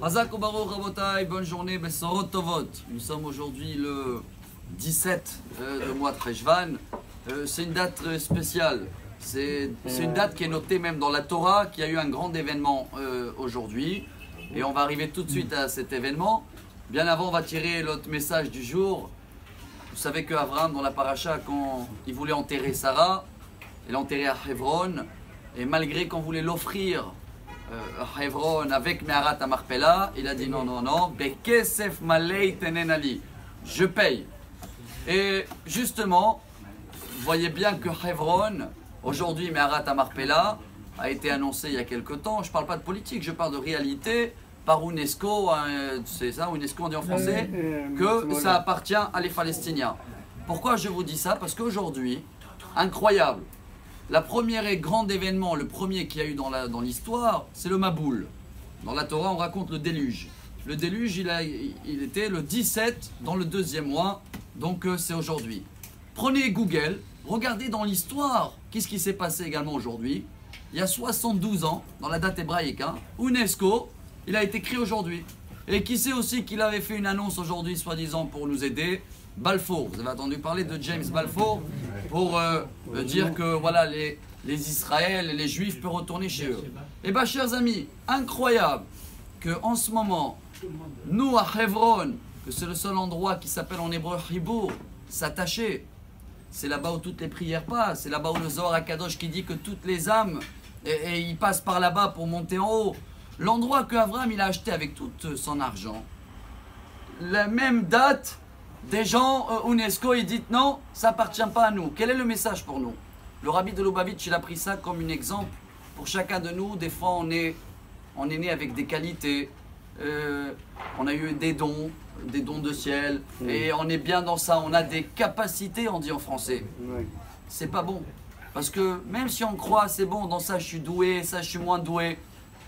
Hazak Baruch Rabotai, bonne journée, Bessorot Tovot. Nous sommes aujourd'hui le 17 du mois de Cheshvan. C'est une date spéciale. C'est une date qui est notée même dans la Torah, qui a eu un grand événement aujourd'hui. Et on va arriver tout de suite à cet événement. Bien avant, on va tirer l'autre message du jour. Vous savez qu'Abraham, dans la paracha, quand il voulait enterrer Sarah, il l'a enterré à Hebron. Et malgré qu'on voulait l'offrir à Hebron avec Meharat à Marpella, il a dit non, non, non, Bekesef malei tenenali, je paye. Et justement, vous voyez bien que Hebron, aujourd'hui Meharat à Marpella, a été annoncé il y a quelque temps. Je ne parle pas de politique, je parle de réalité par UNESCO, c'est ça, UNESCO on dit en français, que ça appartient à les Palestiniens. Pourquoi je vous dis ça? Parce qu'aujourd'hui, incroyable, la première et grand événement, le premier qu'il y a eu dans l'histoire, c'est le Maboul. Dans la Torah, on raconte le déluge. Le déluge, il était le 17 dans le deuxième mois, donc c'est aujourd'hui. Prenez Google, regardez dans l'histoire, qu'est-ce qui s'est passé également aujourd'hui. Il y a 72 ans, dans la date hébraïque, UNESCO, il a été créé aujourd'hui. Et qui sait aussi qu'il avait fait une annonce aujourd'hui, soi-disant pour nous aider? Balfour, vous avez entendu parler de James Balfour pour dire que voilà, les Israël et les Juifs peuvent retourner chez eux. Eh bien, chers amis, incroyable qu'en ce moment, nous à Hebron, que c'est le seul endroit qui s'appelle en hébreu Hibour, s'attacher, c'est là-bas où toutes les prières passent, c'est là-bas où le Zohar HaKadosh qui dit que toutes les âmes, et ils passent par là-bas pour monter en haut. L'endroit que Abraham il a acheté avec tout son argent, la même date, des gens, UNESCO, ils disent non, ça appartient pas à nous. Quel est le message pour nous? Le rabbi de Lubavitch, il a pris ça comme un exemple pour chacun de nous. Des fois, on est né avec des qualités, on a eu des dons de ciel, et on est bien dans ça. On a des capacités, on dit en français. C'est pas bon. Parce que même si on croit, c'est bon, dans ça je suis doué, ça je suis moins doué,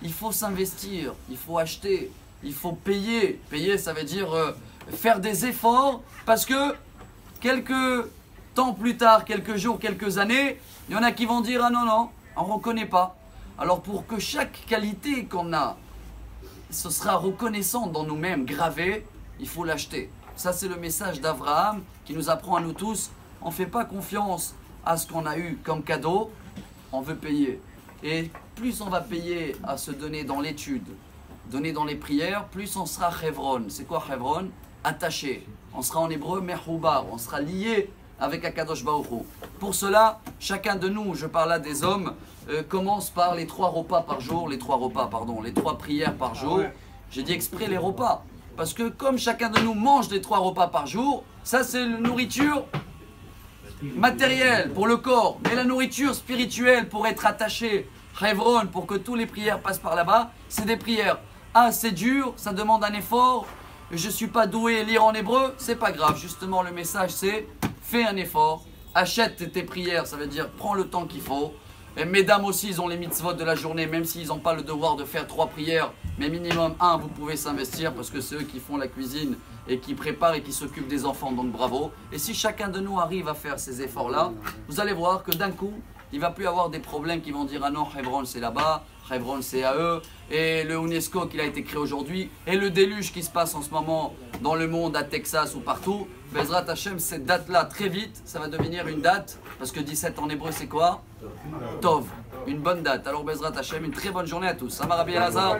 il faut s'investir, il faut acheter, il faut payer. Payer, ça veut dire faire des efforts, parce que quelques temps plus tard, quelques jours, quelques années, il y en a qui vont dire ah non, non, on ne reconnaît pas. Alors pour que chaque qualité qu'on a, ce sera reconnaissant dans nous-mêmes, gravé, il faut l'acheter. Ça c'est le message d'Abraham qui nous apprend à nous tous, on ne fait pas confiance à ce qu'on a eu comme cadeau, on veut payer. Et plus on va payer à se donner dans l'étude, donner dans les prières, plus on sera Hebron. C'est quoi Hebron? Attaché. On sera en hébreu Mehoubar, on sera lié avec Akadosh Baruch Hu. Pour cela, chacun de nous, je parle là des hommes, commence par les 3 repas par jour, les 3 prières par jour. J'ai dit exprès les repas, parce que comme chacun de nous mange les 3 repas par jour, ça c'est la nourriture matérielle pour le corps, mais la nourriture spirituelle pour être attaché, Hebron, pour que tous les prières passent par là-bas, c'est des prières. Ah, c'est dur, ça demande un effort, je ne suis pas doué à lire en hébreu, c'est pas grave. Justement, le message c'est, fais un effort, achète tes prières, ça veut dire prends le temps qu'il faut. Et mesdames aussi, ils ont les mitzvot de la journée, même s'ils n'ont pas le devoir de faire 3 prières, mais minimum 1, vous pouvez s'investir, parce que c'est eux qui font la cuisine et qui préparent et qui s'occupent des enfants, donc bravo. Et si chacun de nous arrive à faire ces efforts-là, vous allez voir que d'un coup, il ne va plus avoir des problèmes qui vont dire ah non, Hebron c'est là-bas, Hebron c'est à eux, et le UNESCO qui a été créé aujourd'hui, et le déluge qui se passe en ce moment dans le monde, à Texas ou partout. Bezrat Hashem, cette date-là, très vite, ça va devenir une date, parce que 17 en hébreu c'est quoi? Tov, une bonne date. Alors Bezrat Hashem, une très bonne journée à tous. Amar Rabbi Elazar.